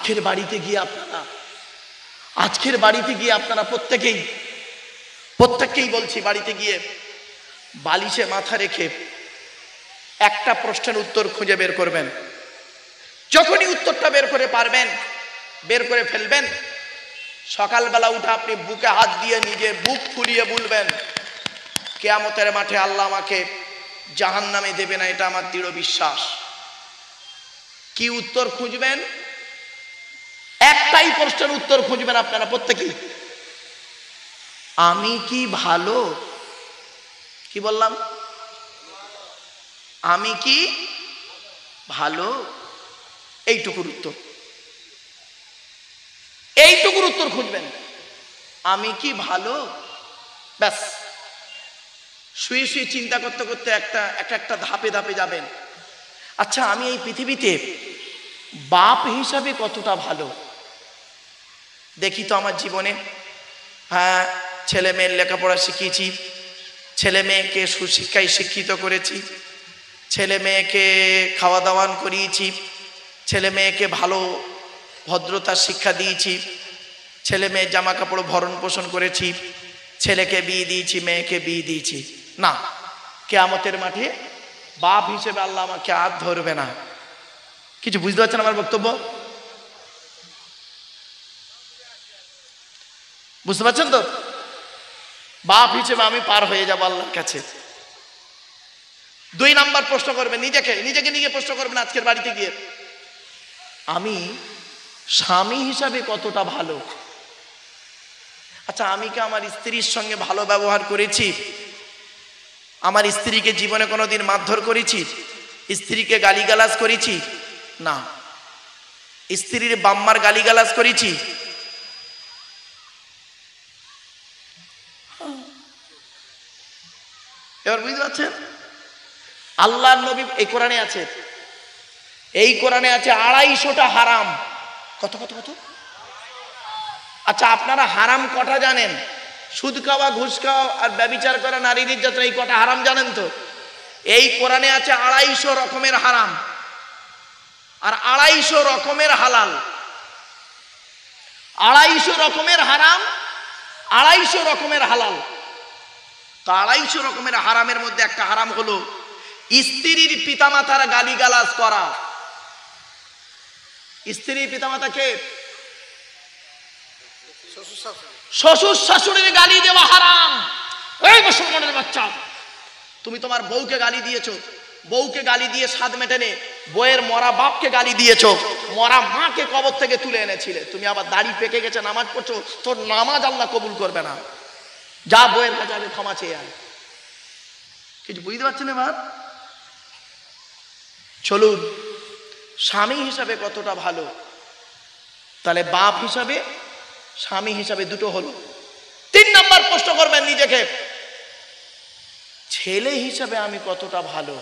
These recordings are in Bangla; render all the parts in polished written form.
আজকের বাড়িতে গিয়ে আপনারা প্রত্যেককেই বলছি, বাড়িতে গিয়ে বালিশে মাথা রেখে একটা প্রশ্নের উত্তর খুঁজে বের করবেন। যখনই উত্তরটা বের করে ফেলবেন, সকালবেলা উঠে আপনি বুকে হাত দিয়ে নিজে বুক ফুলিয়ে বলবেন, কিয়ামতের মাঠে আল্লাহ আমাকে জাহান্নামে দেবে না, এটা আমার দৃঢ় বিশ্বাস। কি উত্তর খুঁজবেন? একটাই প্রশ্নের উত্তর খুঁজবেন আপনারা প্রত্যেকেই, আমি কি ভালো? কি বললাম? আমি কি ভালো? এইটুকুর উত্তর খুঁজবেন, আমি কি ভালো? ব্যাস। শুয়ে শুয়ে চিন্তা করতে করতে একটা ধাপে যাবেন। আচ্ছা, আমি এই পৃথিবীতে বাপ হিসাবে কতটা ভালো? দেখি তো আমার জীবনে। হ্যাঁ, ছেলে মেয়ের লেখাপড়া শিখিয়েছি, ছেলে মেয়েকে সুশিক্ষায় শিক্ষিত করেছি, ছেলে মেয়েকে খাওয়া দাওয়া করিয়েছি, ছেলে মেয়েকে ভালো ভদ্রতার শিক্ষা দিয়েছি, ছেলে মেয়ের জামা কাপড় ভরণ পোষণ করেছি, ছেলেকে বিয়ে দিয়েছি, মেয়েকে বিয়ে দিয়েছি। না, কিয়ামতের মাঠে বাপ হিসেবে আল্লাহ আমাকে আর ধরবে না। কিছু বুঝতে পারছেন আমার বক্তব্য? বুঝতে পারছেন তো? বাপ হিসেবে আমি পার হয়ে যাব আল্লাহর কাছে। 2 নাম্বার প্রশ্ন করবেন নিজে প্রশ্ন করবেন আজকের বাড়িতে গিয়ে, আমি স্বামী হিসাবে কতটা ভালো? আচ্ছা, আমি কি আমার স্ত্রীর সঙ্গে ভালো ব্যবহার করেছি? আমার স্ত্রীকে জীবনে কোনোদিন মারধর করেছি? স্ত্রীকে গালিগালাজ করেছি? না। স্ত্রীর বাম্মার গালিগালাজ করেছি? এবার বুঝতে পারছেন? আল্লাহর নবী এই কোরআনে আছে 250টা হারাম। কত? আচ্ছা, আপনারা হারাম কটা জানেন? সুদ খাওয়া, ঘুষ খাওয়া আর ব্যভিচার করা, নারী নির্যাতন, এই কটা হারাম জানেন তো? এই কোরআনে আছে 250 রকমের হারাম আর 250 রকমের হালাল। 250 রকমের হারাম, 250 রকমের হালাল। তো 250 রকমের হারামের মধ্যে একটা হারাম হলো স্ত্রীর পিতামাতার গালিগালাজ করা। স্ত্রীর পিতামাতাকে শ্বশুর শাশুড়ির গালি দেওয়া হারাম। এই মুসলমানের বাচ্চা, তুমি তোমার বউকে গালি দিয়েছো, বউকে গালি দিয়ে স্বাদ মেটেনে বউয়ের মরা বাপকে গালি দিয়েছো, মরা মাকে কবর থেকে তুলে এনেছিলে, তুমি আবার দাড়ি পেকে গেছে নামাজ পড়ছো, তোর নামাজ আল্লাহ কবুল করবে না। যা বউয়ের কাছে আমি ক্ষমা চেয়ে আয়। কিছু বুঝতে পারছেন? এবার চলুন, স্বামী হিসাবে কতটা ভালো? তাহলে বাপ হিসাবে, স্বামী হিসাবে দুটো হলো। 3 নাম্বার প্রশ্ন করবেন নিজেকে, ছেলে হিসাবে আমি কতটা ভালো?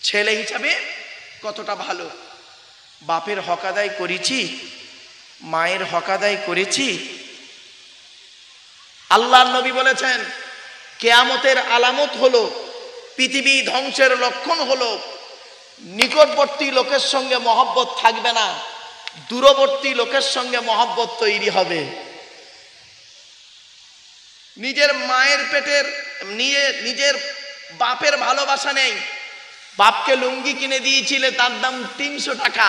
ছেলে হিসাবে কতটা ভালো? বাপের হক আদায় করেছি, মায়ের হক আদায় করেছি। আল্লাহর নবী বলেছেন, কিয়ামতের আলামত হলো, পৃথিবী ধ্বংসের লক্ষণ হলো, নিকটবর্তী লোকের সঙ্গে মহব্বত থাকবে না, দূরবর্তী লোকের সঙ্গে মহব্বত তৈরি হবে। নিজের মায়ের পেটের নিজের বাপের ভালোবাসা নেই। বাপকে লুঙ্গি কিনে দিয়েছিলে, তার দাম 300 টাকা।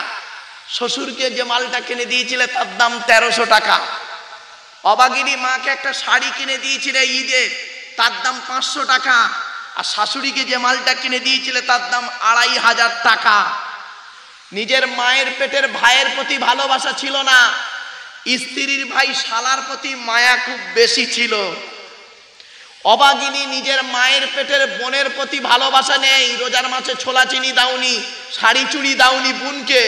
শ্বশুরকে যে মালটা কিনে দিয়েছিলে, তার দাম 1300 টাকা। অবাগিনী মাকে একটা শাড়ি কিনে দিয়েছিলে ঈদে, তার দাম 500 টাকা। আর শাশুড়িকে যে মালটা কিনে দিয়েছিলে, তার দাম 2500 টাকা। নিজের মায়ের পেটের ভাইয়ের প্রতি ভালোবাসা ছিল না, স্ত্রীর ভাই শালার প্রতি মায়া খুব বেশি ছিল। অবাগিনী নিজের মায়ের পেটের বোনের প্রতি ভালোবাসা নেই, রোজার মাসে ছোলা চিনি দাওনি, শাড়ি চুড়ি দাওনি বোনকে।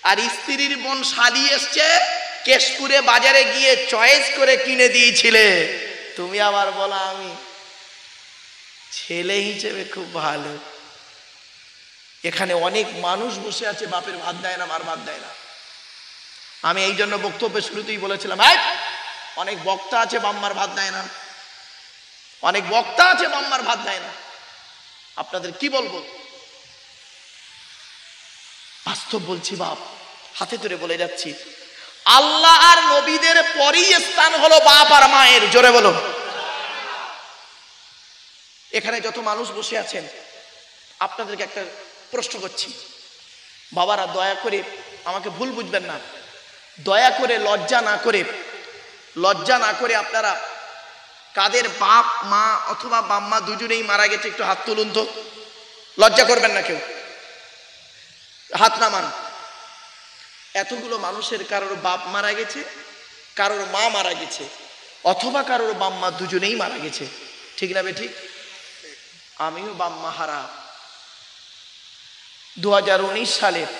আর স্ত্রীর বোন শালি এসছে, কেশপুরে বাজারে গিয়ে চয়েস করে কিনে দিয়েছিলে, তুমি আবার বলা আমি ছেলে হিসেবে খুব ভালো। এখানে অনেক মানুষ বসে আছে, বাপের ভাত দেয় না, মার ভাত দেয় না। আমি এই জন্য বক্তব্যের শুরুতেই বলেছিলাম, অনেক বক্তা আছে বাম্মার ভাত দেয় না, অনেক বক্তা আছে বাম্মার ভাত দেয় না। আপনাদের কি বলবো? বাস্তব বলছি বাপ, হাতে ধরে বলে যাচ্ছি, আল্লাহ আর নবীদের পরেই স্থান হলো বাপ আর মায়ের। জোরে বলো। এখানে যত মানুষ বসে আছেন আপনাদেরকে একটা প্রশ্ন করছি, বাবারা দয়া করে আমাকে ভুল বুঝবেন না, দয়া করে লজ্জা না করে আপনারা কাদের বাপ মা অথবা বাম্মা দুজনেই মারা গেছে একটু হাত তুলুন তো। লজ্জা করবেন না কেউ, হাত নামান। এতগুলো মানুষের কারোর বাপ মারা গেছে, কারোর মা মারা গেছে, অথবা কারোর বাম্মা দুজনেই মারা গেছে, ঠিক না বেঠিক? আমিও বাম্মা হারা। 2019 সালের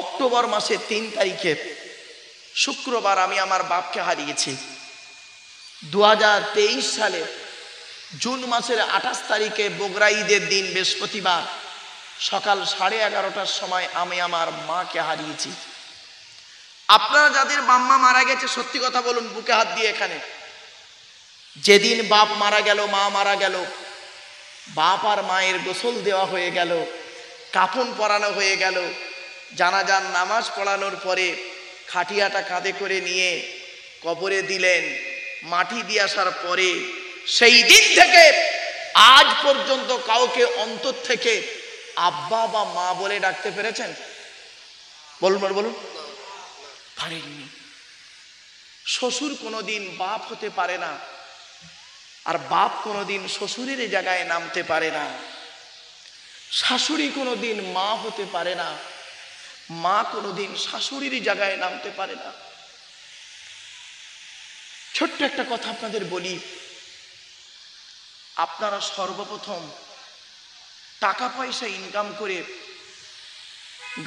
অক্টোবর মাসের 3 তারিখে শুক্রবার আমি আমার বাপকে হারিয়েছি। 2023 সালে জুন মাসের 28 তারিখে বগুড়া ঈদের দিন বৃহস্পতিবার সকাল 11:30টার সময় আমি আমার মাকে হারিয়েছি। আপনারা যাদের বাম্মা মারা গেছে সত্যি কথা বলুন বুকে হাত দিয়ে এখানে, যেদিন বাপ মারা গেল, মা মারা গেল, বাপ আর মায়ের গোসল দেওয়া হয়ে গেল, কাফন পরানো হয়ে গেল, জানাজার নামাজ পড়ানোর পরে খাটিয়াটা কাঁধে করে নিয়ে কবরে দিলেন, মাটি দিয়ে আসার পরে সেই দিন থেকে আজ পর্যন্ত কাউকে অন্তর থেকে আব্বা বা মা বলে ডাকতে পেরেছেন? বলুন বলুন, পারেননি। শ্বশুর কোনোদিন বাপ হতে পারে না, আর বাপ কোনোদিন শ্বশুরের জায়গায় নামতে পারে না। শাশুড়ি কোনোদিন মা হতে পারে না, মা কোনোদিন শাশুড়ির জায়গায় নামতে পারে না। ছোট্ট একটা কথা আপনাদের বলি, আপনারা সর্বপ্রথম টাকা পয়সা ইনকাম করে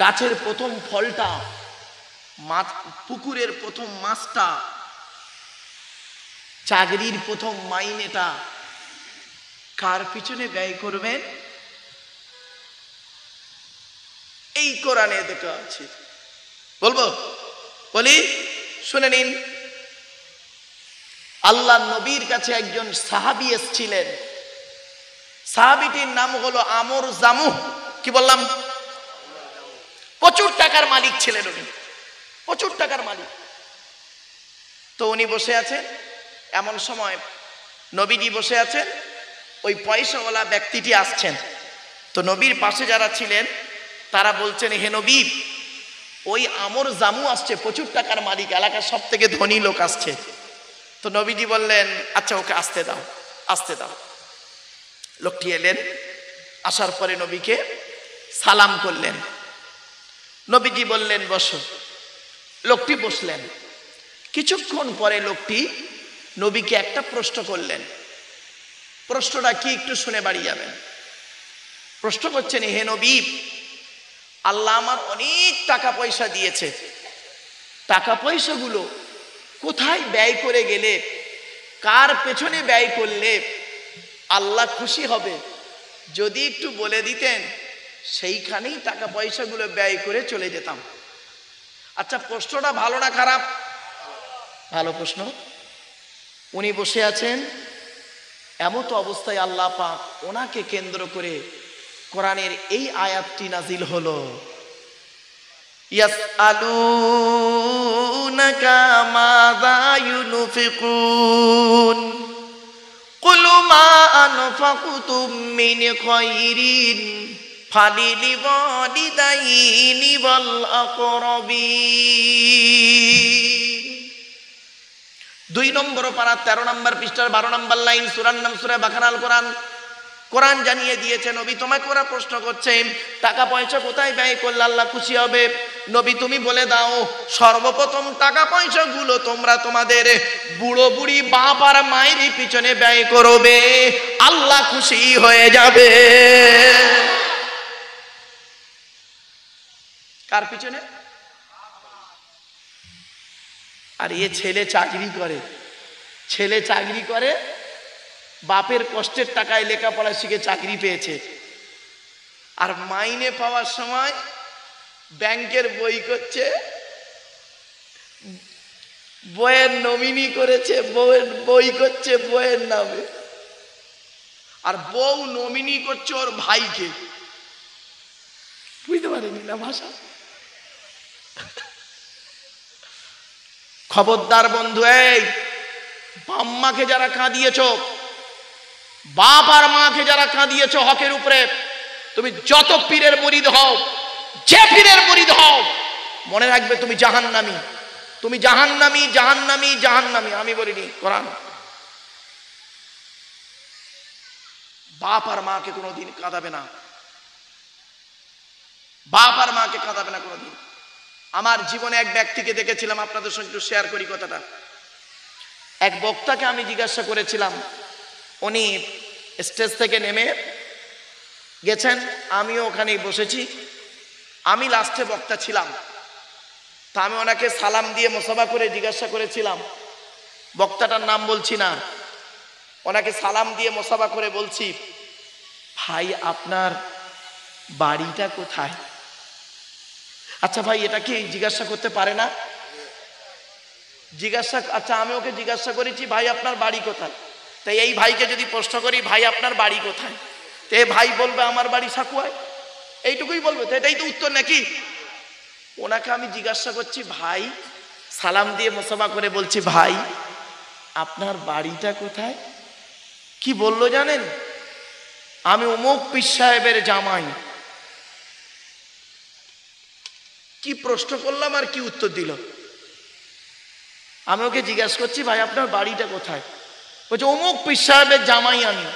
গাছের প্রথম ফলটা, পুকুরের প্রথম মাছটা, চাকরির প্রথম মাইনেটা কার পিছনে ব্যয় করবেন? এই কোরআনে দেখা আছে। বলবো? বলি, শুনে নিন। আল্লাহ নবীর কাছে একজন সাহাবী এসেছিলেন, সাহাবীটির নাম হলো আমর জামুহ। কি বললাম? প্রচুর টাকার মালিক ছিলেন উনি, প্রচুর টাকার মালিক। তো উনি বসে আছেন, এমন সময় নবীজি বসে আছেন, ওই পয়সাওয়ালা ব্যক্তিটি আসছেন। তো নবীর পাশে যারা ছিলেন তারা বলছেন, হে নবী, ওই আমর জামু আসছে, প্রচুর টাকার মালিক, এলাকার সব থেকে ধনী লোক আসছে। তো নবীজি বললেন, আচ্ছা ওকে আসতে দাও, আসতে দাও। লোকটি এলেন, আসার পরে নবীকে সালাম করলেন। নবীজি বললেন বসো। লোকটি বসলেন। কিছুক্ষণ পরে লোকটি নবীকে একটা প্রশ্ন করলেন। প্রশ্নটা কি একটু শুনে বাড়ি যাবেন। প্রশ্ন করছেন, হে নবী, আল্লাহ আমার অনেক টাকা পয়সা দিয়েছে, টাকা পয়সাগুলো কোথায় ব্যয় করে গেলে, কার পেছনে ব্যয় করলে আল্লাহ খুশি হবে, যদি একটু বলে দিতেন সেইখানেই টাকা পয়সাগুলো ব্যয় করে চলে যেতাম। আচ্ছা, প্রশ্নটা ভালো না খারাপ? ভালো প্রশ্ন। উনি বসে আছেন, এমত অবস্থায় আল্লাহ পাক ওনাকে কেন্দ্র করে কোরআনের এই আয়াতটি নাজিল হলো, ইয়াসআলুনাকা মাযা ইউনফিকুন কুল মা আনফাকতুম মিন খায়রিন ফালিল ওয়ালিদাইনি ওয়াল আকরাবিন। 2 নম্বর পারা 13 নম্বর পৃষ্ঠার 12 নম্বর লাইন, সূরার নাম সূরা বাকারাল কোরআন। কোরআন জানিয়ে দিয়েছে, নবী তোমাকে ওরা প্রশ্ন করছে টাকা পয়সা কোথায় ব্যয় করলে আল্লাহ খুশি হবে। নবী তুমি বলে দাও, সর্বপ্রথম টাকা পয়সাগুলো তোমরা তোমাদের বুড়ো বুড়ি বাপ আর মায়ের পিছনে ব্যয় করবে, আল্লাহ খুশি হয়ে যাবে। কার পিছনে? আর এ ছেলে চাকরি করে, ছেলে চাকরি করে, বাপের কষ্টের টাকায় লেখাপড়া শিখে চাকরি পেয়েছে, আর মাইনে পাওয়ার সময় ব্যাংকের বই করছে, বইয়ের নমিনি করেছে, বউয়ের বই করছে বইয়ের নামে, আর বউ নমিনি করছে ওর ভাইকে। বুঝতে পারেনি না ভাষা। খবরদার বন্ধু, এই বাম্মাকে যারা কাঁদিয়েছ, বাপ আর মাকে যারা কাঁদিয়েছ হকের উপরে, তুমি যত পীরের মুরিদ হও, যে পীরের মুরিদ হও, মনে রাখবে তুমি জাহান্নামী, তুমি জাহান্নামী, জাহান্নামী, জাহান্নামী। আমি বলিনি, কোরআন। বাপ আর মাকে কোনোদিন কাঁদাবে না, বাপ আর মাকে কাঁদাবে না কোনোদিন। আমার জীবনে এক ব্যক্তিকে দেখেছিলাম, আপনাদের সঙ্গে একটু শেয়ার করি কথাটা। এক বক্তাকে আমি জিজ্ঞাসা করেছিলাম, উনি স্টেজ থেকে নেমে গেছেন, আমিও ওখানেই বসেছি, আমি লাস্টে বক্তা ছিলাম। তা আমি ওনাকে সালাম দিয়ে মোসাফা করে জিজ্ঞাসা করেছিলাম, বক্তাটার নাম বলছি না, ওনাকে সালাম দিয়ে মোসাফা করে বলছি, ভাই আপনার বাড়িটা কোথায়? আচ্ছা ভাই, এটা কি জিজ্ঞাসা করতে পারে না? জিজ্ঞাসা, আচ্ছা আমি ওকে জিজ্ঞাসা করেছি, ভাই আপনার বাড়ি কোথায়? তাই এই ভাইকে যদি প্রশ্ন করি, ভাই আপনার বাড়ি কোথায়, তো এই ভাই বলবে আমার বাড়ি সাকুয়ায়, এইটুকুই বলবে। তো এটাই তো উত্তর নাকি? ওনাকে আমি জিজ্ঞাসা করছি, ভাই, সালাম দিয়ে মোসাফা করে বলছি, ভাই আপনার বাড়িটা কোথায়? কি বললো জানেন? আমি অমুক পীর সাহেবের জামাই। কি প্রশ্ন করলাম আর কি উত্তর দিল? আমি ওকে জিজ্ঞাসা করছি, ভাই আপনার বাড়িটা কোথায়? বলছে অমুক পীর সাহেবের জামাই আমি।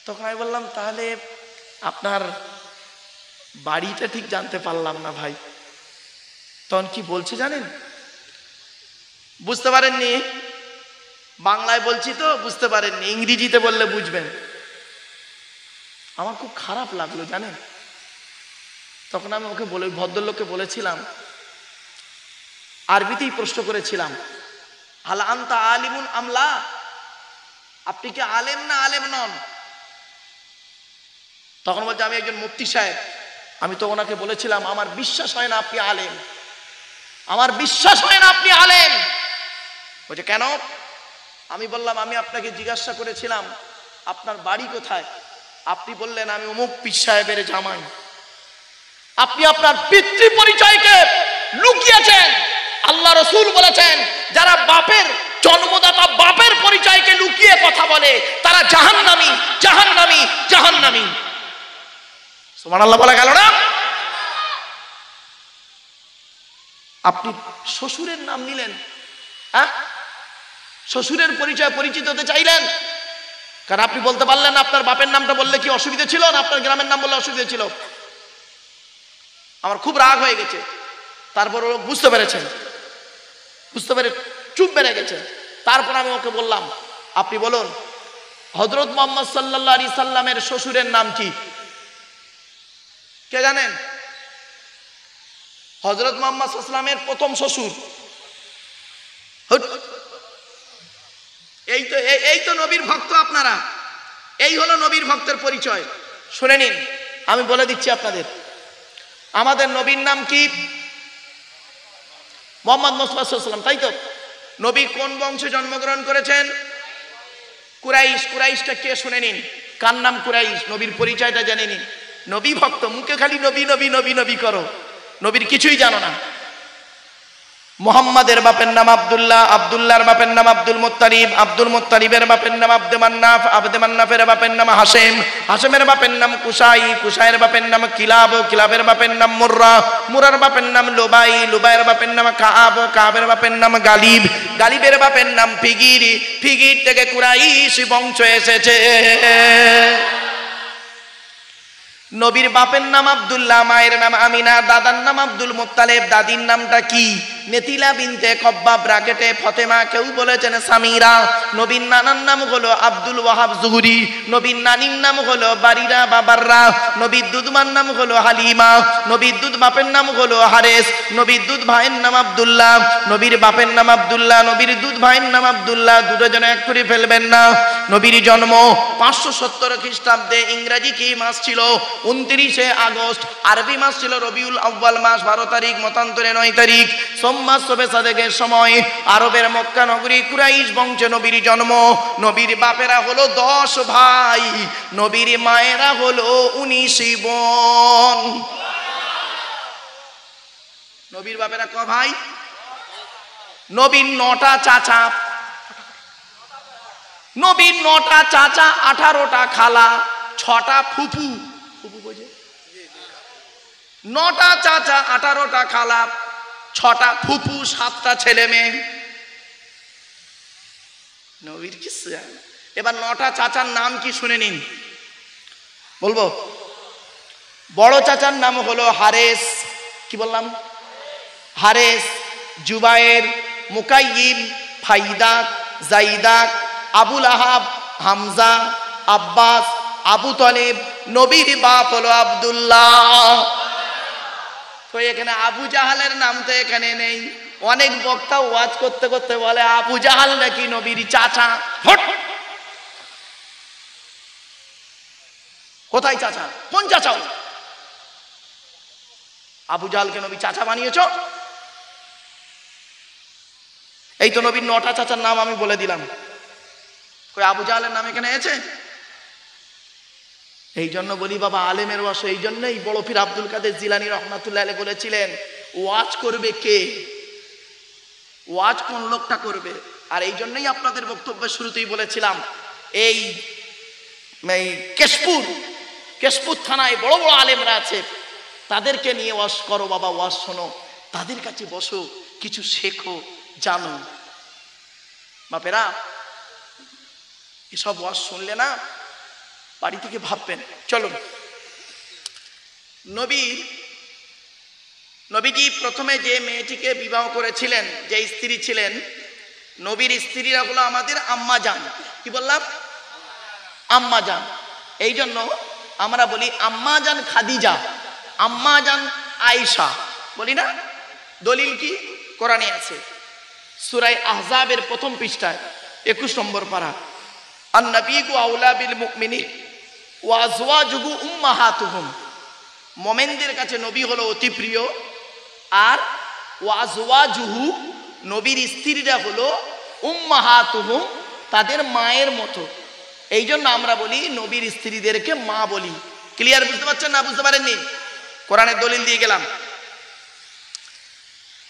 তখন আমি বললাম, তাহলে আপনার বাড়িটা ঠিক জানতে পারলাম না ভাই। তখন কি বলছে জানেন? বুঝতে পারেননি? বাংলায় বলছি তো বুঝতে পারেননি, ইংরেজিতে বললে বুঝবেন। আমার খুব খারাপ লাগলো জানেন। তখন আমি ওকে বলে, ভদ্রলোককে বলেছিলাম, আরবিতেই প্রশ্ন করেছিলাম, হাল আনতা আলিমুন আমলা, আপনি কি আলেম না আলেম নন? তখন বলছে আমি একজন মুফতি সাহেব। আমি তো ওনাকে বলেছিলাম, আমার বিশ্বাস হয় না আপনি আলেম, আমার বিশ্বাস হয় না আপনি আলেম। বলছে কেন? আমি বললাম, আমি আপনাকে জিজ্ঞাসা করেছিলাম আপনার বাড়ি কোথায়, আপনি বললেন আমি অমুক পীর সাহেবের জামাই। আপনি আপনার পিতৃ পরিচয়কে লুকিয়েছেন। আল্লাহ রাসূল বলেছেন, যারা বাপের জন্মদাতা বাপের পরিচয়কে লুকিয়ে কথা বলে তারা জাহান্নামী, জাহান্নামী, জাহান্নামী। সুবহানাল্লাহ বলা গেল না? আপনি শ্বশুরের নাম নিলেন, হ্যাঁ, শ্বশুরের পরিচয় পরিচিত হতে চাইলেন, কারণ আপনি বলতে পারলেন না আপনার বাপের নামটা বললে কি অসুবিধা ছিল, না আপনার গ্রামের নাম বললে অসুবিধা ছিল? আমার খুব রাগ হয়ে গেছে। তারপর ও বুঝতে পেরেছেন, বুঝতে পেরে চুপ বেড়ে গেছে। তারপর আমি ওকে বললাম, আপনি বলুন হযরত মুহাম্মদ সাল্লাল্লাহু আলাইহি সাল্লামের শ্বশুরের নাম কি? কে জানেন? হযরত মুহাম্মদ সাল্লাল্লাহু আলাইহি সাল্লামের প্রথম শ্বশুর। এই তো নবীর ভক্ত আপনারা, এই হলো নবীর ভক্তের পরিচয়। শুনে নিন, আমি বলে দিচ্ছি আপনাদের, আমাদের নবীর নাম কি? মুহাম্মদ মুস্তাফা সাল্লাল্লাহু আলাইহি ওয়াসাল্লাম, তাই তো? নবী কোন বংশে জন্মগ্রহণ করেছেন? কুরাইশ। কুরাইশটা কে শুনে নিন, কার নাম কুরাইশ? নবীর পরিচয়টা জেনে নিন। নবী ভক্ত, মুখে খালি নবী নবী নবী নবী করো, নবীর কিছুই জানো না। মুহাম্মাদের বাপের নাম আব্দুল্লাহ, আব্দুল্লাহর বাপের নাম আব্দুল মুত্তালিব, আব্দুল মুত্তালিবের বাপের নাম আব্দে মান্নাফ, আব্দে মান্নাফের বাপের নাম হাশেম, হাশেমের বাপের নাম কুসাই, কুসাইয়ের বাপের নাম কিলাব, কিলাবের বাপের নাম মুররা, মুরার বাপের নাম লুবাই, লুবাইয়ের বাপের নাম কাআব, কাআবের বাপের নাম গালিব, গালিবের বাপের নাম ফিগির, ফিগির থেকে কুরাইশ বংশ এসেছে। নবীর বাপের নাম আব্দুল্লাহ, মায়ের নাম আমিনা, দাদার নাম আব্দুল মুত্তালিব, দাদির নামটা কি? নেতিলা বিনতে কব্বাব ব্রাকেটে ফতেমা, কেউ বলেছেন সামিরা। নবীর নানার নাম হলো আব্দুল ওয়াহাব জুহরি, নবীর নানির নাম হলো বারিরা বাবাররা, নবীর দুধমার নাম হলো হালিমা, নবীর দুধ বাপের নাম হলো হারেস, নবীর দুধ ভাইয়ের নাম আব্দুল্লাহ, নবীর বাপের নাম আব্দুল্লাহ, নবীর দুধ ভাইয়ের নাম আব্দুল্লাহ, দুটো জন এক করে ফেলবেন না। নবীর জন্ম 570 খ্রিস্টাব্দে। ইংরেজি কি মাস ছিল? 29 আগস্ট। আরবি মাস ছিল রবিউল আউয়াল মাস, 12 তারিখ, মতান্তরে 9 তারিখ। প্রথম মাস শবে সাদেকের সময় আরবের মক্কা নগরী কুরাইশ বংশে নবীর জন্ম। নবীর বাপেরা হলো 10 ভাই, নবীর মায়েরা হলো 19 বোন। নবীর বাপেরা ক ভাই? নবীর 9টা চাচা, নবীর 9টা চাচা, 18টা খালা, 6টা ফুফু। ফুফু বোঝে? 9টা চাচা, 18টা খালা, 6টা ফুফু, 7টা ছেলে মেয়ে। নবীর কিছু। এবার 9টা চাচার নাম কি শুনে নিন, বলবো। বড় চাচার নাম হলো হারেস, কি বললাম? হারেস, জুবায়ের, মুকাইয়িম, ফাইদাক, জাইদাক, আবুল আহাব, হামজা, আব্বাস, আবু তালেব। নবীর বাপ হলো আব্দুল্লাহ। তো এখানে আবু জাহালের নাম তো এখানে নেই। অনেক বক্তা ওয়াজ করতে করতে বলে আবু জাহাল নাকি নবীর চাচা। হট, কোথায় চাচা? কোন চাচা? আবু জাহালকে নবী চাচা বানিয়েছ? এই তো নবীর 9টা চাচার নাম আমি বলে দিলাম, কই আবু জাহালের নাম এখানে আছে? এই জন্য বলি বাবা, আলেমের ওয়াজ এই জন্যই বড় পীর আব্দুল কাদের জিলানী রহমাতুল্লাহ আলাইহি বলেছিলেন, ওয়াজ করবে কে? ওয়াজ কোন লোকটা করবে? আর এই জন্যই আপনাদের বক্তব্যের শুরুতেই বলেছিলাম, এই কেশপুর থানায় বড় বড় আলেমরা আছে, তাদেরকে নিয়ে ওয়াজ করো বাবা, ওয়াজ শোনো, তাদের কাছে বসো, কিছু শেখো, জানো। বাপেরা, এসব ওয়াজ শুনলে না বাড়ি থেকে ভাববেন। চলুন, নবীজি প্রথমে যে মেয়েটিকে বিবাহ করেছিলেন, যে স্ত্রী ছিলেন, নবীর স্ত্রীরা হলো আমাদের আম্মা জান। কি বললাম? আম্মা জান। এই জন্য আমরা বলি আম্মা জান খাদিজা, আম্মা জান আয়েশা, বলি না? দলিল কি? কোরআনে আছে, সূরা আহজাবের প্রথম পৃষ্ঠায় 21 নম্বর পারা, আন-নাবিয়্যু আওলা বিল মুমিনিন ওয়া আজওয়াজুহু উম্মাহাতুহুম। মুমিনদের কাছে নবী হলো অতি প্রিয়, আর ওয়া আজওয়াজুহু, নবীর স্ত্রীরা হলো উম্মাহাতুহুম, তাদের মায়ের মতো। এই জন্য আমরা বলি নবীর স্ত্রীদেরকে মা বলি। ক্লিয়ার? বুঝতে পারছেন না? বুঝতে পারেননি? কোরআনের দলিল দিয়ে গেলাম।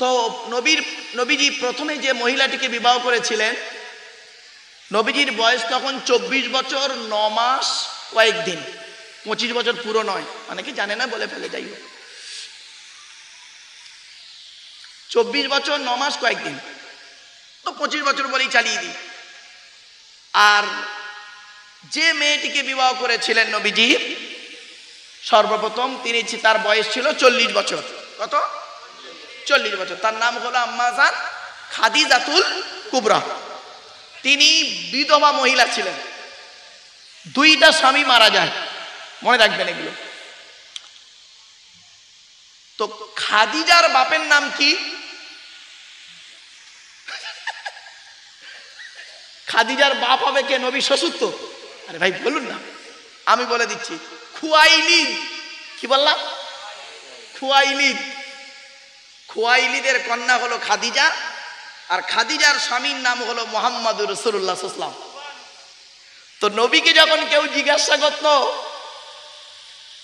তো নবীজি প্রথমে যে মহিলাটিকে বিবাহ করেছিলেন, নবীজির বয়স তখন 24 বছর 9 মাস কয়েকদিন, 25 বছর পুরো নয়, অনেকে জানে না বলে ফেলে। যাই হোক, 24 বছর 9 মাস কয়েকদিন, তো 25 বছর বলেই চালিয়ে দিই। আর যে মেয়েটিকে বিবাহ করেছিলেন নবীজি সর্বপ্রথম, তার বয়স ছিল 40 বছর। কত? 40 বছর। তার নাম হলো আম্মা জান খাদিজাতুল কুবরা। তিনি বিধবা মহিলা ছিলেন, 2টা স্বামী মারা যায়, মনে রাখবেন এগুলো। তো খাদিজার বাপের নাম কি? খাদিজার বাপ হবে কে? নবী শ্বশুর তো। আরে ভাই বলুন না, আমি বলে দিচ্ছি, খুয়াইলিদ। কি বললাম? খুয়াইলিদ। খুয়াইলিদের কন্যা হলো খাদিজা, আর খাদিজার স্বামীর নাম হলো মুহাম্মাদুর রাসূলুল্লাহ সাল্লাল্লাহু আলাইহি ওয়াসাল্লাম। তো নবীকে যখন কেউ জিজ্ঞাসা করত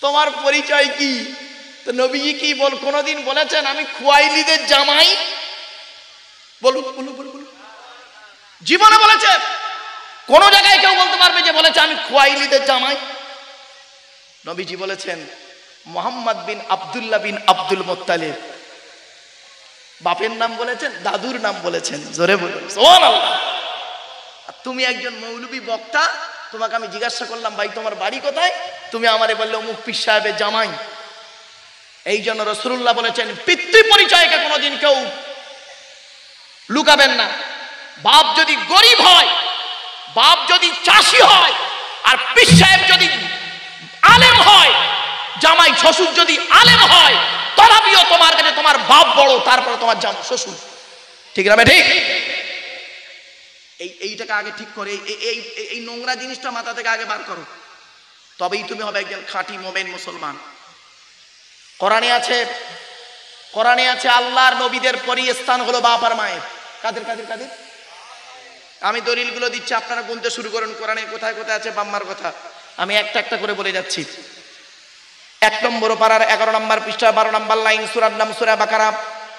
তোমার পরিচয় কি, তো নবীজি কি কোনোদিন বলেছেন আমি খুয়াইলিদের জামাই? বলুন বলুন বলুন। জীবনে বলেছে? কোন জায়গায় কেউ বলতে পারবে যে বলেছে আমি খুয়াইলিদের জামাই? নবীজি বলেছেন মুহাম্মদ বিন আব্দুল্লাহ বিন আব্দুল মুত্তালিব। বাপের নাম বলেছেন, দাদুর নাম বলেছেন। জোরে বলুন সুবহানাল্লাহ। তুমি একজন মৌলবী বক্তা, তোমাকে আমি জিজ্ঞাসা করলাম ভাই তোমার বাড়ি কোথায়, তুমি আমারে বললে অমুক পীর সাহেবের জামাই। এই জন্য রাসূলুল্লাহ বলেছেন পিতৃ পরিচয়কে কোনোদিন কেউ লুকাবেন না। বাপ যদি গরিব হয়, বাপ যদি চাষি হয়, আর পীর সাহেব যদি আলেম হয়, জামাই শ্বশুর যদি আলেম হয়, তথাপিও তোমার কাছে তোমার বাপ বড়, তারপরে তোমার শ্বশুর। ঠিক না? ঠিক। এইটাকে আগে ঠিক করে, এই নোংরা জিনিসটা মাথা থেকে আগে বার করো, তবেই তুমি হবে একজন খাঁটি মুমিন মুসলমান। কোরআনে আছে কোরআনে আছে আল্লাহর নবীদের পরই স্থান হলো বাপ আর মায়ের। কাদের কাদের কাদের? আমি দলিলগুলো দিচ্ছি, আপনারা গুনতে শুরু করুন কোরআনে কোথায় কোথায় আছে বাম্মার কথা। আমি একটা একটা করে বলে যাচ্ছি। 1 নম্বর পারার 11 নম্বর পৃষ্ঠা 12 নম্বর লাইন, সূরার নাম সূরা বাকারা,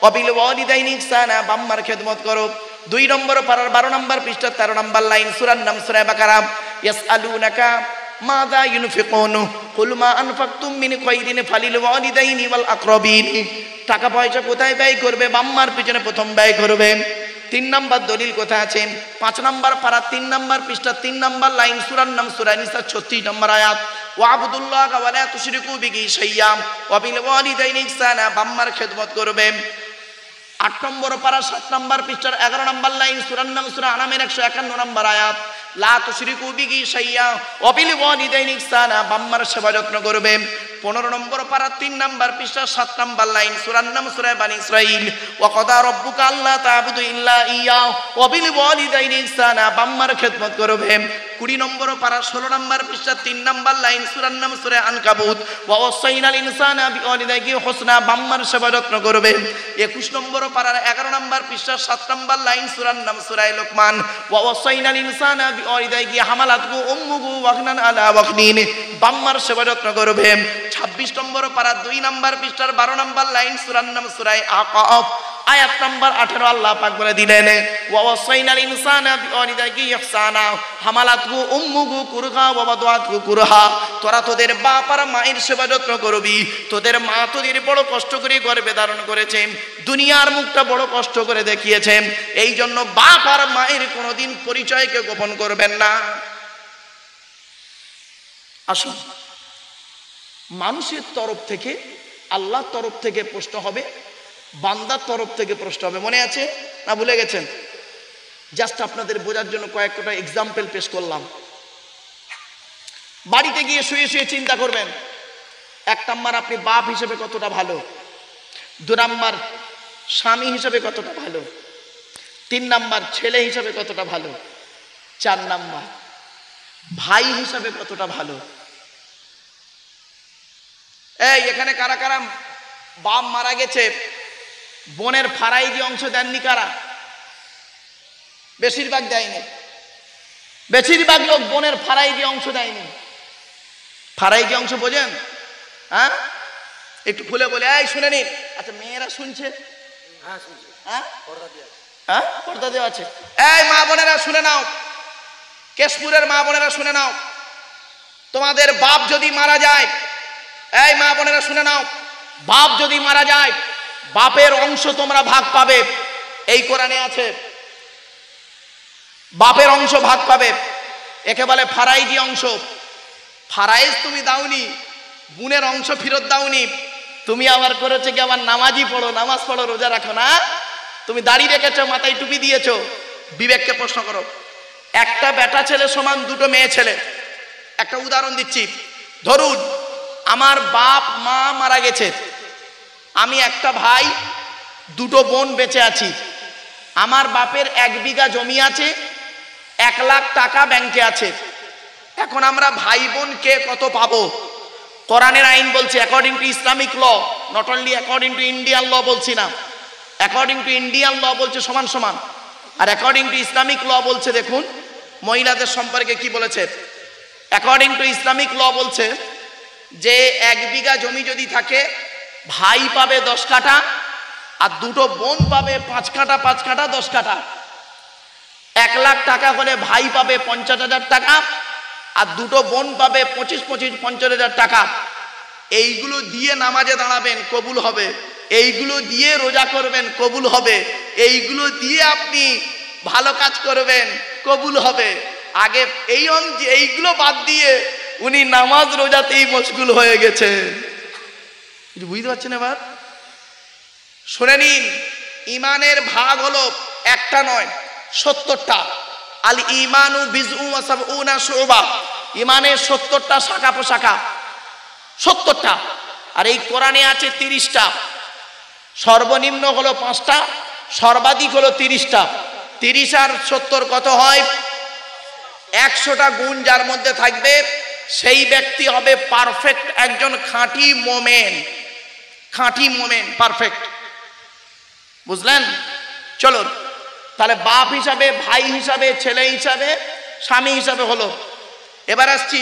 ওয়াবিল ওয়ালিদাইনি ইহসানা, বাম্মার খেদমত করো। 2 নম্বর পারার 12 নম্বর পৃষ্ঠা 13 নম্বর লাইন, সূরার নাম সূরা বাকারা, ইয়াসআলুনাকা মাযা ইউনফিকুন কুল মা আনফাকতুম মিন খায়রিন ফালিল ওয়ালিদাইনি ওয়াল আকরাবিন। টাকা পয়সা কোথায় ব্যয় করবে? বাম্মার পিছনে প্রথম ব্যয় করবে। 3 নম্বর দলিল কোথায় আছে? 5 নম্বর পারা 3 নম্বর পৃষ্ঠা 3 নম্বর লাইন, সূরার নাম সূরা নিসা 36 নম্বর আয়াত, ওয়াবুদুল্লাহ ওয়া লা তুশরিকু বিহি শাইয়্যা ওয়া বিল ওয়ালিদাইনি ইহসানা, বাম্মার খেদমত করবে। 8 নম্বর পারা 7 নম্বর পৃষ্ঠার 11 নম্বর লাইন, সূরার নাম সূরা আনামের 151 নম্বর আয়াত, লা তুশরিকু বিহি শাইয়্যা ওয়া বিল ওয়ালিদাইনি ইহসানা, বাম্মার সেবা যত্ন করবে। 15 নম্বর পারা 3 নম্বর পৃষ্ঠা 7 নম্বর লাইন, সূরার নাম সূরা বানি ইসরাঈল, ওয়া কাদা রাব্বুকা আল্লা তা'বুদু ইল্লা ইয়্যাহু ওয়া বিল ওয়ালিদাইনি ইহসানা, বাম্মার খেদমত করবে। 20 নম্বর পারা 16 নম্বর পৃষ্ঠা 3 নম্বর লাইন, সূরার নাম সূরা আনকাবুত, ওয়া ওয়াসাইনাল ইনসানা বিওয়ালিদাইহি হুসনা, বাম্মার সেবা যত্ন করবে। 21 নম্বর পারার 11 নম্বর পৃষ্ঠা 7 নম্বর লাইন, সূরার নাম সূরা লোকমান, ওয়া ওয়াসাইনাল ইনসানা বিওয়ালিদাইহি হামালাতহু উম্মুহু ওয়াহনান আলা ওয়াহনিন, বাম্মার সেবা যত্ন করবে। 26 নম্বর পারা 2 নম্বর পৃষ্ঠার 12 নম্বর লাইন, সূরার নাম সূরা আকাফ, আয়াত নাম্বার 18 আল্লাহ পাক বলে দিলেন, ওয়া ওয়াসাইনাল ইনসানা বিওয়ালিদাইহি ইহসানা হামালাতহু উম্মুহু কুরহা ওয়া ওয়াদাতহু কুরহা। তোরা তোদের বাপ আর মায়ের সেবা যত্ন করবি। তোদের মা তোদের বড় কষ্ট করে গর্ভে ধারণ করেছে, দুনিয়ার মুখটা বড় কষ্ট করে দেখিয়েছে, এই জন্য বাপ আর মায়ের কোনোদিন পরিচয়কে গোপন করবেন না। আসুন, মানুষের তরফ থেকে, আল্লাহর তরফ থেকে প্রশ্ন হবে, বান্দার তরফ থেকে প্রশ্ন হবে। মনে আছে না ভুলে গেছেন? জাস্ট আপনাদের বোঝার জন্য কয়েকটা এক্সাম্পল পেশ করলাম। বাড়িতে গিয়ে শুয়ে শুয়ে চিন্তা করবেন, 1 নাম্বার আপনি বাপ হিসেবে কতটা ভালো, 2 নাম্বার স্বামী হিসেবে কতটা ভালো, 3 নাম্বার ছেলে হিসেবে কতটা ভালো, 4 নাম্বার ভাই হিসেবে কতটা ভালো। এই এখানে কারা কারা বাপ মারা গেছে বোনের ফারাইজি অংশ দেননি? কারা? বেশিরভাগ দেয়নি। বেশিরভাগ লোক বোনের ফারাইজি অংশ দেয়নি। ফারাইজি অংশ বোঝেন? হ্যাঁ, একটু খুলে বলে, এই শুনে নিন। আচ্ছা, মেয়েরা শুনছে? হ্যাঁ শুনছে। হ্যাঁ, পর্দা দেওয়া আছে। এই মা বোনেরা শুনে নাও, কেশপুরের মা বোনেরা শুনে নাও, তোমাদের বাপ যদি মারা যায়, এই মা বোনেরা শুনে নাও, বাপ যদি মারা যায় বাপের অংশ তোমরা ভাগ পাবে। এই কোরআনে আছে, বাপের অংশ ভাগ পাবে। একে বলে ফারাইজি অংশ। ফারাইজ তুমি দাওনি, বোনের অংশ ফেরত দাওনি, তুমি আবার করেছো কি আবার নামাজি পড়ো, নামাজ পড়ো, রোজা রাখো না, তুমি দাড়ি রেখেছো, মাথায় টুপি দিয়েছো। বিবেককে প্রশ্ন করো, একটা বেটা ছেলে সমান 2টো মেয়ে ছেলে। একটা উদাহরণ দিচ্ছি, ধরুন আমার বাপ মা মারা গেছে, আমি একটা ভাই, 2টো বোন বেঁচে আছি। আমার বাপের 1 বিঘা জমি আছে, 1 লাখ টাকা ব্যাংকে আছে। এখন আমরা ভাই বোন কে কত পাবো? কোরআনের আইন বলছে according to Islamic law, not only according to Indian law বলছি না, অ্যাকর্ডিং টু ইন্ডিয়ান ল বলছে সমান সমান, আর অ্যাকর্ডিং টু ইসলামিক ল বলছে, দেখুন মহিলাদের সম্পর্কে কি বলেছে। অ্যাকর্ডিং টু ইসলামিক ল বলছে যে 1 বিঘা জমি যদি থাকে, ভাই পাবে 10 কাঠা আর 2টো বোন পাবে 5 কাঠা 5 কাঠা 10 কাঠা। 1 লাখ টাকা হলে ভাই পাবে 50,000 টাকা আর 2টো বোন পাবে 50,000 টাকা। এইগুলো দিয়ে নামাজে দাঁড়াবেন, কবুল হবে। এইগুলো দিয়ে রোজা করবেন, কবুল হবে। এইগুলো দিয়ে আপনি ভালো কাজ করবেন, কবুল হবে। আগে এইগুলো বাদ দিয়ে উনি নামাজ রোজাতেই মশগুল হয়ে গেছে। বুঝতে পারছেন? এবার শুনে নিন, ইমানের ভাগ হলো একটা নয়, 70টা। আল ইমানু বিজউ ওয়া সাবউনা শুবা, ইমানের 70টা শাখা প্রশাখা, 70টা। আর এই কোরআনে আছে 30টা। সর্বনিম্ন হলো 5টা, সর্বাধিক হলো 30টা। 30 আর 70 কত হয়? 100টা গুণ যার মধ্যে থাকবে সেই ব্যক্তি হবে পারফেক্ট একজন খাঁটি মোমেন। খাঁটি মোমেন, পারফেক্ট। বুঝলেন? চলুন তাহলে বাপ হিসাবে, ভাই হিসাবে, ছেলে হিসাবে, স্বামী হিসাবে হলো। এবার আসছি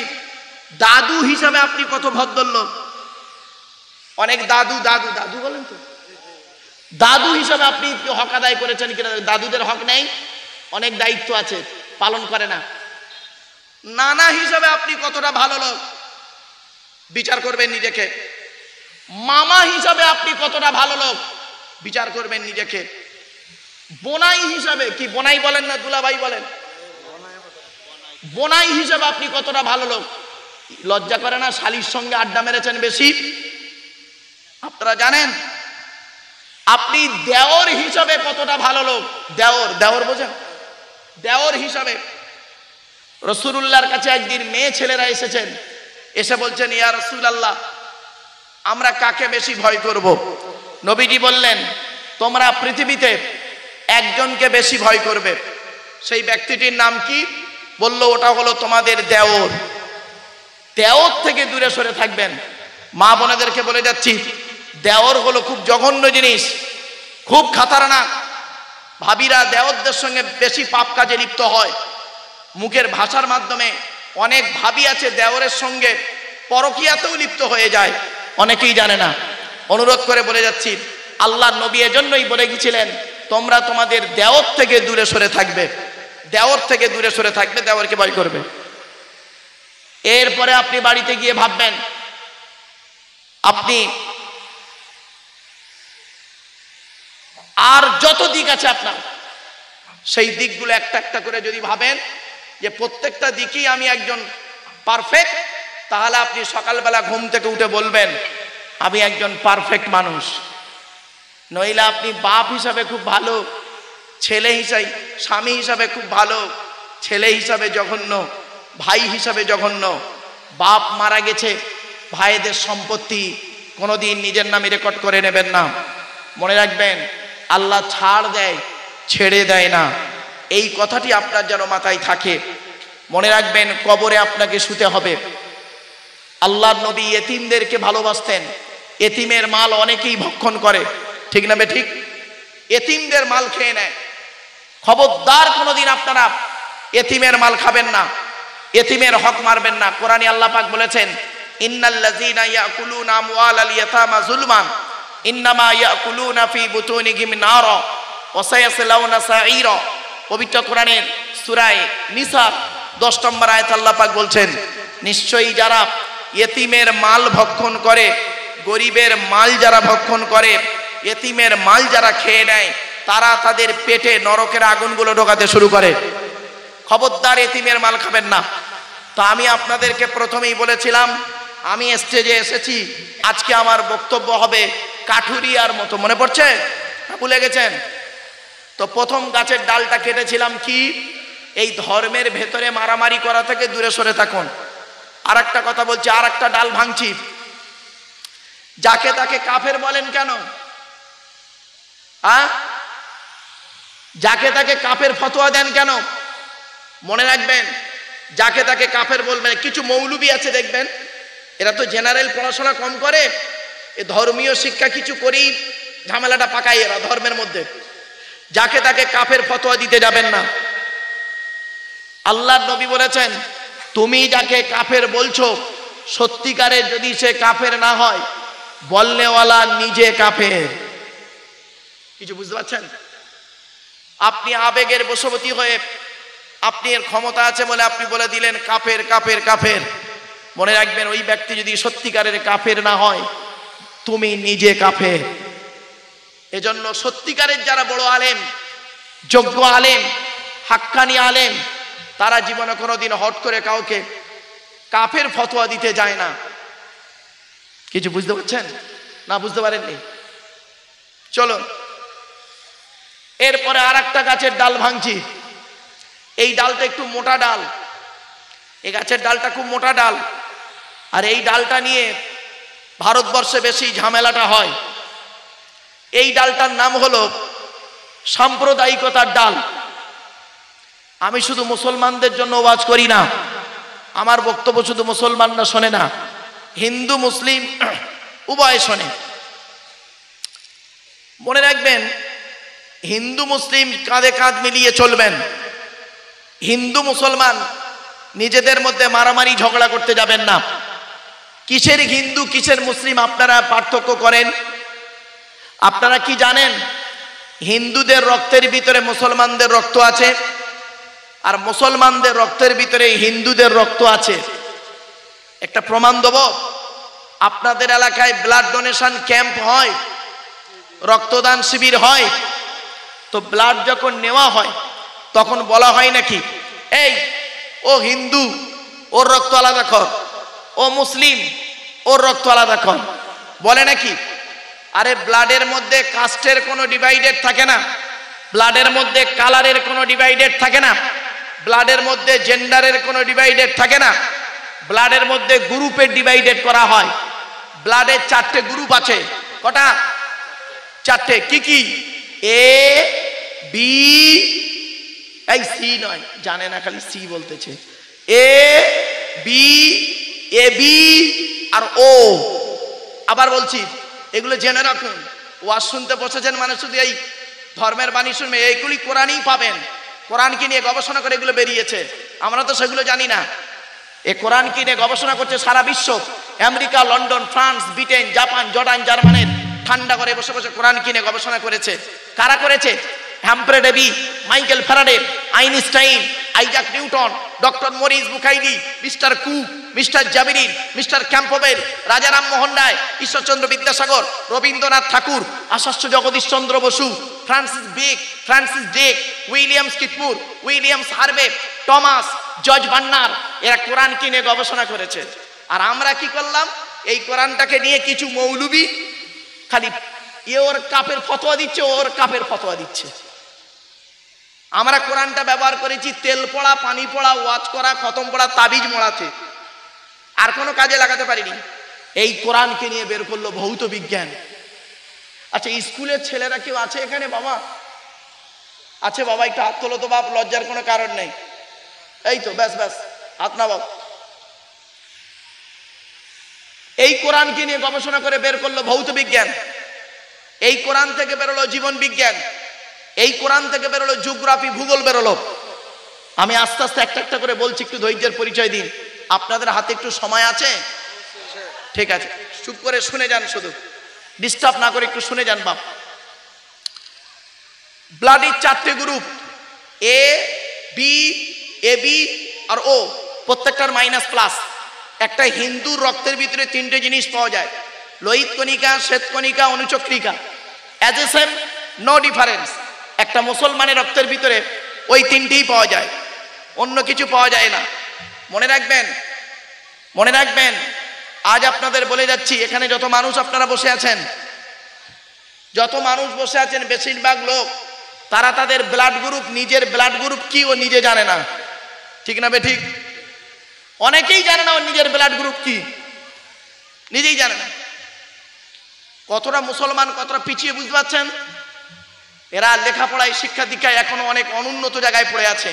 দাদু হিসাবে আপনি কত ভদ্রলোক। অনেক দাদু দাদু দাদু বলেন তো, দাদু হিসাবে আপনি হক আদায় করেছেন কিনা? দাদুদের হক নেই, অনেক দায়িত্ব আছে, পালন করে না। নানা হিসাবে আপনি কতটা ভালো লোক, বিচার করবেন নিজেকে। মামা হিসাবে আপনি কতটা ভালো লোক, বিচার করবেন নিজেকে। বোনাই হিসাবে, কি বোনাই বলেন না দুলাভাই বলেন, বোনাই হিসাবে আপনি কতটা ভালো লোক। লজ্জা করে না শালির সঙ্গে আড্ডা মেরেছেন বেশি? আপনারা জানেন? আপনি দেওর হিসাবে কতটা ভালো লোক। দেওর, দেওর বোঝেন? দেওর হিসাবে রাসূলুল্লাহর কাছে একদিন মেয়ে ছেলেরা এসেছেন, এসে বলছেন ইয়া রাসূলুল্লাহ আমরা কাকে বেশি ভয় করব? নবীজি বললেন তোমরা পৃথিবীতে একজনকে বেশি ভয় করবে। সেই ব্যক্তিটির নাম কি? বলল ওটা হলো তোমাদের দেওর। দেওর থেকে দূরে সরে থাকবেন। মা বোনেদেরকে বলে যাচ্ছি, দেওর হলো খুব জঘন্য জিনিস, খুব খাতারনাক। ভাবিরা দেওরদের সঙ্গে বেশি পাপ কাজে লিপ্ত হয়। মুখের ভাষার মাধ্যমে অনেক ভাবি আছে দেওরের সঙ্গে পরকীয়াতেও লিপ্ত হয়ে যায়, অনেকেই জানে না। অনুরোধ করে বলে যাচ্ছি, আল্লাহর নবী এজন্যই বলে গিয়েছিলেন তোমরা তোমাদের দেওর থেকে দূরে সরে থাকবে, দেওর থেকে দূরে সরে থাকবে, দেওরকে ভয় করবে। এরপরে আপনি বাড়িতে গিয়ে ভাববেন, আপনি আর যত দিক আছে আপনার, সেই দিকগুলো একটা একটা করে যদি ভাবেন যে প্রত্যেকটা দিকেই আমি একজন পারফেক্ট, তাহলে আপনি সকালবেলা ঘুম থেকে উঠে বলবেন আমি একজন পারফেক্ট মানুষ। নইলে আপনি বাপ হিসাবে খুব ভালো, ছেলে হিসাবে, স্বামী হিসাবে খুব ভালো, ছেলে হিসাবে জঘন্য, ভাই হিসাবে জঘন্য। বাপ মারা গেছে, ভাইদের সম্পত্তি কোনোদিন নিজের নামে রেকর্ড করে নেবেন না। মনে রাখবেন আল্লাহ ছাড় দেয়, ছেড়ে দেয় না। এই কথাটি আপনার যেন মাথায় থাকে। মনে রাখবেন কবরে আপনাকে শুতে হবে। আল্লাহর নবী এতিমদেরকে ভালোবাসতেন। এতিমের মাল অনেকেই ভক্ষণ করে, ঠিক না বে ঠিক? এতিমদের মাল খেয়ে নেয়। খবরদার কোনোদিন আপনারা এতিমের মাল খাবেন না, এতিমের হক মারবেন না। কোরআনে আল্লাহ পাক বলেছেন ইন্নাল্লাযীনা ইয়াকুলুনা আমওয়ালাল ইয়াতামা যুলমান ইন্নামা ইয়াকুলুনা ফি বুতুনিহিম নারা ওয়া সায়াসলাউনা সাঈরা। পবিত্র কোরআনের সূরা নিসা 10 নম্বর আয়াতে আল্লাহ পাক বলছেন নিশ্চয়ই যারা এতিমের মাল ভক্ষণ করে, গরিবের মাল যারা ভক্ষণ করে, এতিমের মাল যারা খেয়ে নেয়, তারা তাদের পেটে নরকের আগুনগুলো ঢোকাতে শুরু করে। খবরদার এতিমের মাল খাবেন না। তো আমি আপনাদেরকে প্রথমেই বলেছিলাম আমি স্টেজে এসেছি, আজকে আমার বক্তব্য হবে কাঠুরিয়ার মতো। মনে পড়ছে না ভুলে গেছেন? তো প্রথম গাছের ডালটা কেটেছিলাম কি, এই ধর্মের ভেতরে মারামারি করা থেকে দূরে সরে থাকুন। আর একটা কথা বলছি, আর একটা ডাল ভাঙছি। যাকে তাকে কাফের বলেন কেন? যাকে তাকে কাফের ফতোয়া দেন কেন? মনে রাখবেন যাকে তাকে কাফের বলবেন। কিছু মৌলবি আছে দেখবেন, এরা তো জেনারেল পড়াশোনা কম করে, এ ধর্মীয় শিক্ষা কিছু করেই ঝামেলাটা পাকায় এরা ধর্মের মধ্যে। যাকে তাকে কাফের ফতোয়া দিতে যাবেন না। আল্লাহর নবী বলেছেন তুমি যাকে কাফের বলছো, সত্যিকারের যদি সে কাফের না হয়, বলনেওয়ালা নিজে কাফের। কিছু বুঝতে পারছেন? আপনি আবেগের বশবর্তী হয়ে, আপনি এর ক্ষমতা আছে বলে আপনি বলে দিলেন কাফের কাফের কাফের। মনে রাখবেন ওই ব্যক্তি যদি সত্যিকারের কাফের না হয়, তুমি নিজে কাফের। এজন্য সত্যিকারের যারা বড় আলেম, যোগ্য আলেম, হাক্কানি আলেম, তারা জীবনে কোনোদিন হট করে কাউকে কাফের ফতোয়া দিতে যায় না। কিছু বুঝতে পারছেন না? বুঝতে পারেননি? চলো এরপরে আর একটা গাছের ডাল ভাঙছি। এই ডালটা একটু মোটা ডাল, এই গাছের ডালটা খুব মোটা ডাল। আর এই ডালটা নিয়ে ভারতবর্ষে বেশি ঝামেলাটা হয়। এই ডালটার নাম হলো সাম্প্রদায়িকতার ডাল। আমি শুধু মুসলমানদের জন্য ওয়াজ করি না, আমার বক্তব্য শুধু মুসলমানরা শোনে না, হিন্দু মুসলিম উভয় শোনে। মনে রাখবেন হিন্দু মুসলিম কাঁধে কাঁধ মিলিয়ে চলবেন। হিন্দু মুসলমান নিজেদের মধ্যে মারামারি ঝগড়া করতে যাবেন না। কিসের হিন্দু কিসের মুসলিম আপনারা পার্থক্য করেন? আপনারা কি জানেন হিন্দুদের রক্তের ভিতরে মুসলমানদের রক্ত আছে, আর মুসলমানদের রক্তের ভিতরে হিন্দুদের রক্ত আছে? একটা প্রমাণ দেব। আপনাদের এলাকায় ব্লাড ডোনেশন ক্যাম্প হয়, রক্তদান শিবির হয়, তো ব্লাড যখন নেওয়া হয় তখন বলা হয় নাকি এই ও হিন্দু ওর রক্ত আলাদা কর, ও মুসলিম ওর রক্ত আলাদা কর, বলে নাকি? আরে ব্লাডের মধ্যে কাস্টের কোনো ডিভাইডেড থাকে না, ব্লাডের মধ্যে কালারের কোনো ডিভাইডেড থাকে না, ব্লাডের মধ্যে জেন্ডারের কোনো ডিভাইডেড থাকে না, ব্লাডের মধ্যে গ্রুপের ডিভাইডেড করা হয়। ব্লাডের 4টে গ্রুপ আছে। কটা? 4টে। কি কি? এ বি, এই সি নয়, জানে না, খালি সি বলতেছে। এ বি, এ বি আর ও। আবার বলছি, এগুলো জেনে রাখুন। ওয়াজ শুনতে বসেছেন মানে শুধু এই ধর্মের বাণী শুনবে, এইগুলি কোরআনই পাবেন। কোরআনকে নিয়ে গবেষণা করে এগুলো বেরিয়েছে, আমরা তো সেগুলো জানি না। এ কোরআনকে নিয়ে গবেষণা করছে সারা বিশ্ব, America, London, France, Britain, Japan, Jordan, জার্মানের ঠান্ডা করে বসে বসে কোরআন কিনে গবেষণা করেছে। কারা করেছে? Humphry Davy, Michael Faraday, Einstein, Isaac Newton, doctor Maurice Bucaille, mister Cook, mister জাবিরিন, mister Campbell, Rajaram Mohan Roy, Ishwarchandra Vidyasagar, Rabindranath Thakur, Acharya Jagadish Chandra Bose, Francis Bacon, Francis Drake, Williams কিটমুর, Williams Harvey, Thomas, George Bernard, এরা কোরআন কিনে গবেষণা করেছে। আর আমরা কি করলাম? এই কোরআনটাকে নিয়ে কিছু মৌলবি খালি ওর কাপের ফতোয়া দিচ্ছে, ওর কাপের ফতোয়া দিচ্ছে। আমরা কোরআনটা ব্যবহার করেছি তেল পড়া, পানি পড়া, ওয়াজ করা, খতম পড়া, তাবিজ মোড়াতে, আর কোনো কাজে লাগাতে পারিনি। এই কোরআনকে নিয়ে বের করলো ভৌত বিজ্ঞান। আচ্ছা, স্কুলের ছেলেরা কেউ আছে এখানে? বাবা আছে? বাবা একটু হাত তোলো তো বাপ, লজ্জার কোনো কারণ নেই। এই তো, ব্যাস ব্যাস, হাত না বাপ। এই কোরআনকে নিয়ে গবেষণা করে বের করলো ভৌত বিজ্ঞান। এই কোরআন থেকে বেরোলো জীবন বিজ্ঞান। এই কোরআন থেকে বেরোলো জিওগ্রাফি, ভূগোল বেরোলো। আমি আস্তে আস্তে একটা একটা করে বলছি, একটু ধৈর্যের পরিচয় দিন। আপনাদের হাতে একটু সময় আছে? ঠিক আছে, চুপ করে শুনে যান, শুধু ডিস্টার্ব না করে একটু শুনে যান বাপ। ব্লাডের 4টে group, A B, A B আর ও, প্রত্যেকটার মাইনাস প্লাস। একটা হিন্দুর রক্তের ভিতরে 3টে জিনিস পাওয়া যায়, লোহিত কণিকা, শ্বেত কণিকা, অনুচক্রিকা। As a same, no difference. একটা মুসলমানের রক্তের ভিতরে ওই 3টেই পাওয়া যায়, অন্য কিছু পাওয়া যায় না। মনে রাখবেন, মনে রাখবেন। আজ আপনাদের বলে যাচ্ছি, এখানে যত মানুষ আপনারা বসে আছেন, যত মানুষ বসে আছেন, বেশিরভাগ লোক তারা তাদের ব্লাড গ্রুপ, নিজের ব্লাড গ্রুপ কি ও নিজে জানে না। ঠিক না বেঠিক? অনেকেই জানে না ওর নিজের ব্লাড গ্রুপ কি, নিজেই জানে না। কতটা মুসলমান কতটা পিছিয়ে, বুঝতে পারছেন? এরা লেখাপড়ায়, শিক্ষা দীক্ষায় এখনো অনেক অনুন্নত জায়গায় পড়ে আছে।